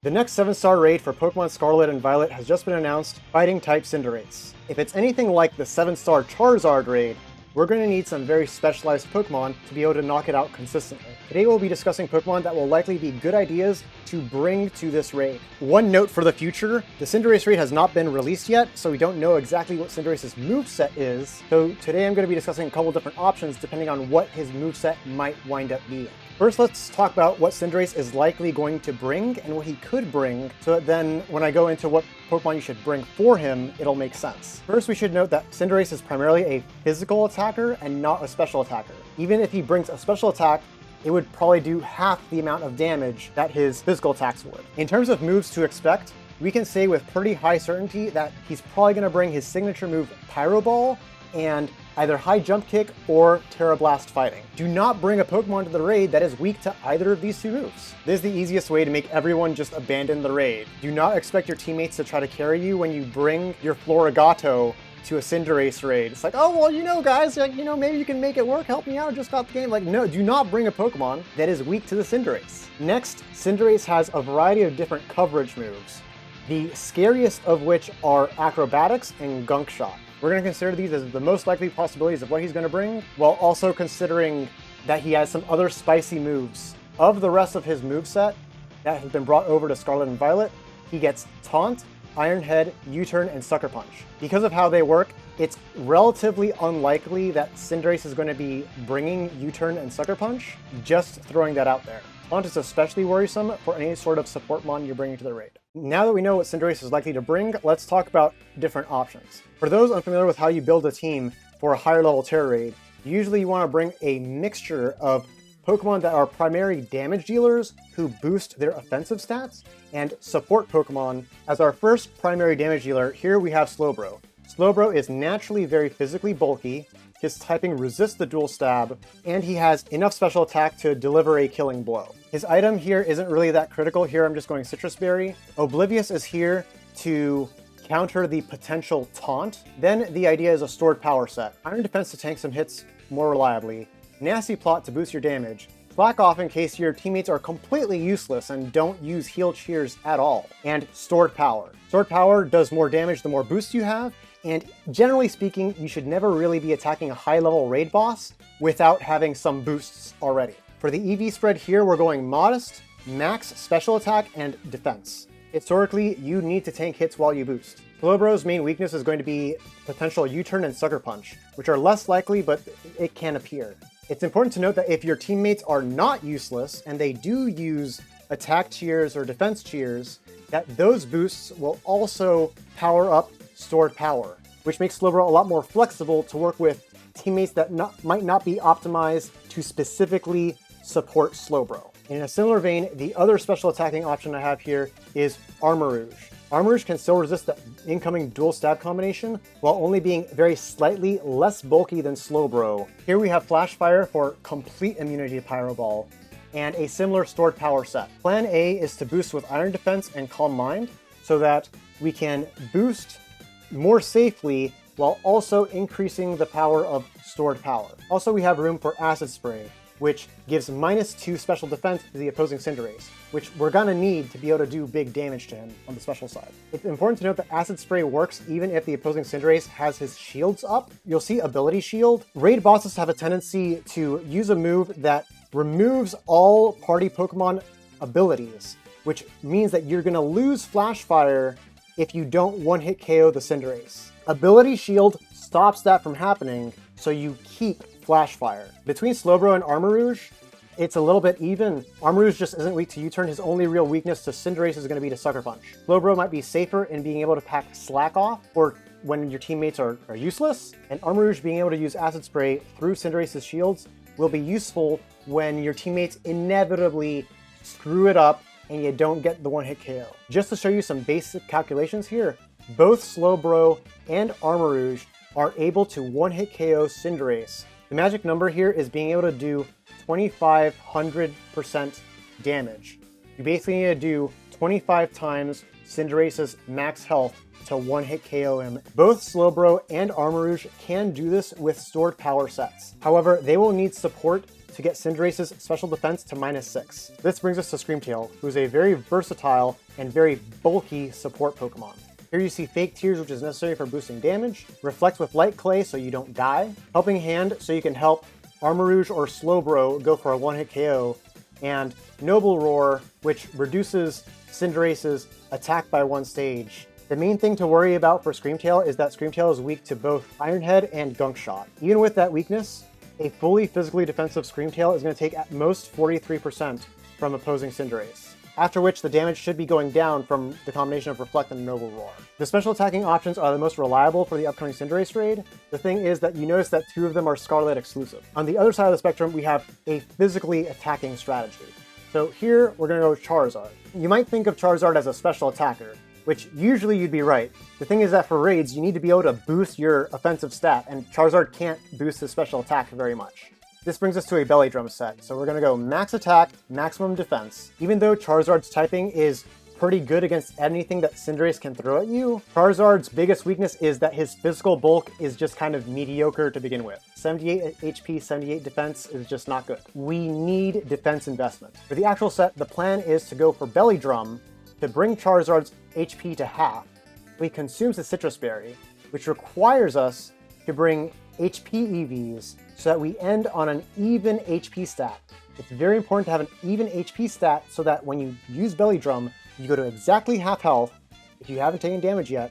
The next 7-star raid for Pokemon Scarlet and Violet has just been announced, Fighting type Cinderace. If it's anything like the 7-star Charizard raid, we're going to need some very specialized Pokemon to be able to knock it out consistently. Today we'll be discussing Pokemon that will likely be good ideas to bring to this raid. One note for the future, the Cinderace raid has not been released yet, so we don't know exactly what Cinderace's moveset is, so today I'm going to be discussing a couple different options depending on what his moveset might wind up being. First, let's talk about what Cinderace is likely going to bring and what he could bring, so that then when I go into what Pokemon you should bring for him, it'll make sense. First, we should note that Cinderace is primarily a physical attacker and not a special attacker. Even if he brings a special attack, it would probably do half the amount of damage that his physical attacks would. In terms of moves to expect, we can say with pretty high certainty that he's probably going to bring his signature move Pyro Ball and either High Jump Kick or Tera Blast Fighting. Do not bring a Pokemon to the raid that is weak to either of these two moves. This is the easiest way to make everyone just abandon the raid. Do not expect your teammates to try to carry you when you bring your Florigato to a Cinderace raid. It's like, oh, well, guys, maybe you can make it work, help me out, I just got the game. Like, no, do not bring a Pokemon that is weak to the Cinderace. Next, Cinderace has a variety of different coverage moves, the scariest of which are Acrobatics and Gunk Shot. We're going to consider these as the most likely possibilities of what he's going to bring, while also considering that he has some other spicy moves. Of the rest of his moveset that has been brought over to Scarlet and Violet, he gets Taunt, Iron Head, U-Turn, and Sucker Punch. Because of how they work, it's relatively unlikely that Cinderace is going to be bringing U-Turn and Sucker Punch, just throwing that out there. Taunt is especially worrisome for any sort of support mon you're bringing to the raid. Now that we know what Cinderace is likely to bring, let's talk about different options. For those unfamiliar with how you build a team for a higher level Tera raid, usually you want to bring a mixture of Pokemon that are primary damage dealers who boost their offensive stats, and support Pokemon. As our first primary damage dealer, here we have Slowbro. Slowbro is naturally very physically bulky, his typing resists the dual stab, and he has enough special attack to deliver a killing blow. His item here isn't really that critical. Here I'm just going Citrus Berry. Oblivious is here to counter the potential taunt. Then the idea is a stored power set. Iron Defense to tank some hits more reliably. Nasty Plot to boost your damage. Slack Off in case your teammates are completely useless and don't use Heal Cheers at all. And Stored Power. Stored Power does more damage the more boost you have, and generally speaking, you should never really be attacking a high-level raid boss without having some boosts already. For the EV spread here, we're going Modest, Max Special Attack, and Defense. Historically, you need to tank hits while you boost. Slowbro's main weakness is going to be potential U-Turn and Sucker Punch, which are less likely, but it can appear. It's important to note that if your teammates are not useless and they do use attack cheers or defense cheers, that those boosts will also power up stored power, which makes Slowbro a lot more flexible to work with teammates that might not be optimized to specifically support Slowbro. In a similar vein, the other special attacking option I have here is Armarouge. Armarouge can still resist the incoming dual stab combination while only being very slightly less bulky than Slowbro. Here we have Flash Fire for complete immunity to Pyro Ball, and a similar stored power set. Plan A is to boost with Iron Defense and Calm Mind so that we can boost more safely while also increasing the power of stored power. Also, we have room for Acid Spray, which gives -2 special defense to the opposing Cinderace, which we're gonna need to be able to do big damage to him on the special side. It's important to note that Acid Spray works even if the opposing Cinderace has his shields up. You'll see Ability Shield. Raid bosses have a tendency to use a move that removes all party Pokemon abilities, which means that you're gonna lose Flash Fire if you don't one-hit KO the Cinderace. Ability Shield stops that from happening, so you keep Flash Fire. Between Slowbro and Armarouge, it's a little bit even. Armarouge just isn't weak to U-Turn. His only real weakness to Cinderace is going to be to Sucker Punch. Slowbro might be safer in being able to pack Slack Off or when your teammates are useless, and Armarouge being able to use Acid Spray through Cinderace's shields will be useful when your teammates inevitably screw it up and you don't get the one-hit KO. Just to show you some basic calculations here, both Slowbro and Armarouge are able to one-hit KO Cinderace. The magic number here is being able to do 2,500% damage. You basically need to do 25 times Cinderace's max health to one-hit KO him. Both Slowbro and Armarouge can do this with stored power sets. However, they will need support to get Cinderace's special defense to -6. This brings us to Screamtail, who is a very versatile and very bulky support Pokemon. Here you see Fake Tears, which is necessary for boosting damage, Reflect with Light Clay so you don't die, Helping Hand so you can help Armarouge or Slowbro go for a one-hit KO, and Noble Roar, which reduces Cinderace's attack by 1 stage. The main thing to worry about for Screamtail is that Screamtail is weak to both Iron Head and Gunk Shot. Even with that weakness, a fully physically defensive Screamtail is going to take at most 43% from opposing Cinderace, after which the damage should be going down from the combination of Reflect and Noble Roar. The special attacking options are the most reliable for the upcoming Cinderace raid. The thing is that you notice that 2 of them are Scarlet exclusive. On the other side of the spectrum, we have a physically attacking strategy. So here, we're going to go with Charizard. You might think of Charizard as a special attacker, which usually you'd be right. The thing is that for raids, you need to be able to boost your offensive stat, and Charizard can't boost his special attack very much. This brings us to a Belly Drum set, so we're going to go max attack, maximum defense. Even though Charizard's typing is pretty good against anything that Cinderace can throw at you, Charizard's biggest weakness is that his physical bulk is just kind of mediocre to begin with. 78 HP, 78 defense is just not good. We need defense investment. For the actual set, the plan is to go for Belly Drum to bring Charizard's HP to half. He consumes the Citrus Berry, which requires us to bring HP EVs so that we end on an even HP stat. It's very important to have an even HP stat so that when you use Belly Drum, you go to exactly half health if you haven't taken damage yet,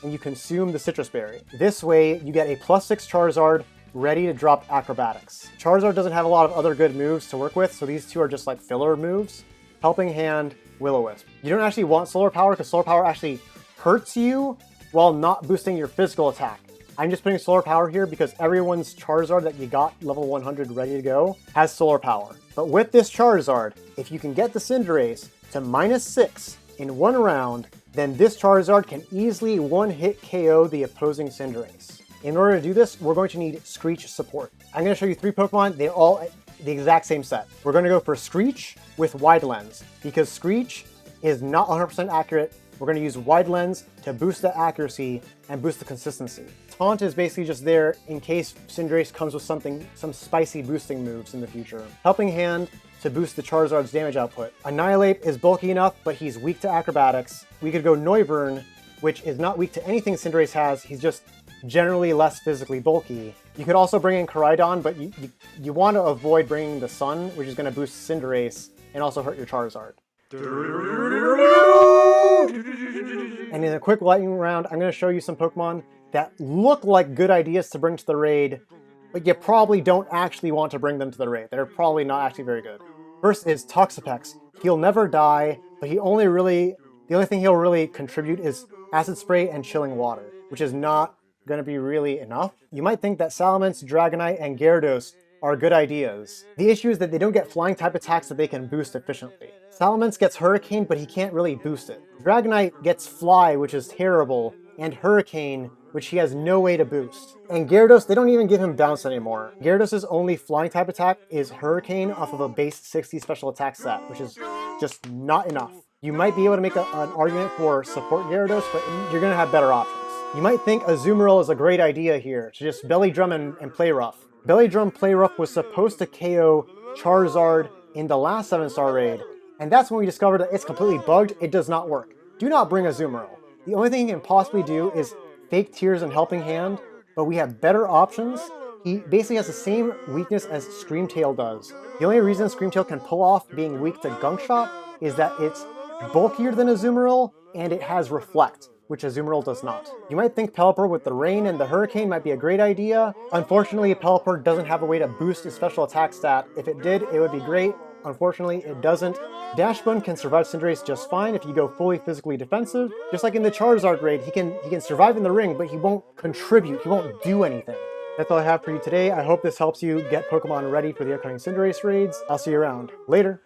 and you consume the Citrus Berry. This way, you get a +6 Charizard ready to drop Acrobatics. Charizard doesn't have a lot of other good moves to work with, so these 2 are just like filler moves. Helping Hand, Will-O-Wisp. You don't actually want Solar Power because Solar Power actually hurts you while not boosting your physical attack. I'm just putting Solar Power here because everyone's Charizard that you got level 100 ready to go has Solar Power. But with this Charizard, if you can get the Cinderace to -6 in 1 round, then this Charizard can easily one-hit KO the opposing Cinderace. In order to do this, we're going to need Screech support. I'm going to show you 3 Pokemon. They're all the exact same set. We're going to go for Screech with Wide Lens because Screech is not 100% accurate. We're going to use Wide Lens to boost the accuracy and boost the consistency. Taunt is basically just there in case Cinderace comes with some spicy boosting moves in the future. Helping Hand to boost the Charizard's damage output. Annihilate is bulky enough, but he's weak to Acrobatics. We could go Noivern, which is not weak to anything Cinderace has. He's just generally less physically bulky. You could also bring in Koraidon, but you want to avoid bringing the Sun, which is going to boost Cinderace and also hurt your Charizard. And in a quick lightning round, I'm going to show you some Pokemon that look like good ideas to bring to the raid, but you probably don't actually want to bring them to the raid. They're probably not actually very good. First is Toxapex. He'll never die, but the only thing he'll really contribute is Acid Spray and Chilling Water, which is not going to be really enough. You might think that Salamence, Dragonite, and Gyarados are good ideas. The issue is that they don't get flying type attacks that they can boost efficiently. Salamence gets Hurricane, but he can't really boost it. Dragonite gets Fly, which is terrible, and Hurricane, which he has no way to boost. And Gyarados, they don't even give him Bounce anymore. Gyarados' only flying type attack is Hurricane off of a base 60 special attack stat, which is just not enough. You might be able to make an argument for support Gyarados, but you're going to have better options. You might think Azumarill is a great idea here, to just Belly Drum and Play Rough. Belly Drum Play Rough was supposed to KO Charizard in the last 7-star raid, and that's when we discovered that it's completely bugged. It does not work. Do not bring Azumarill. The only thing he can possibly do is Fake Tears and Helping Hand, but we have better options. He basically has the same weakness as Screamtail does. The only reason Screamtail can pull off being weak to Gunk Shot is that it's bulkier than Azumarill, and it has Reflect, which Azumarill does not. You might think Pelipper with the Rain and the Hurricane might be a great idea. Unfortunately, Pelipper doesn't have a way to boost his special attack stat. If it did, it would be great. Unfortunately, it doesn't. Dash Bun can survive Cinderace just fine if you go fully physically defensive. Just like in the Charizard raid, he can survive in the ring, but he won't contribute, he won't do anything. That's all I have for you today. I hope this helps you get Pokemon ready for the upcoming Cinderace raids. I'll see you around. Later!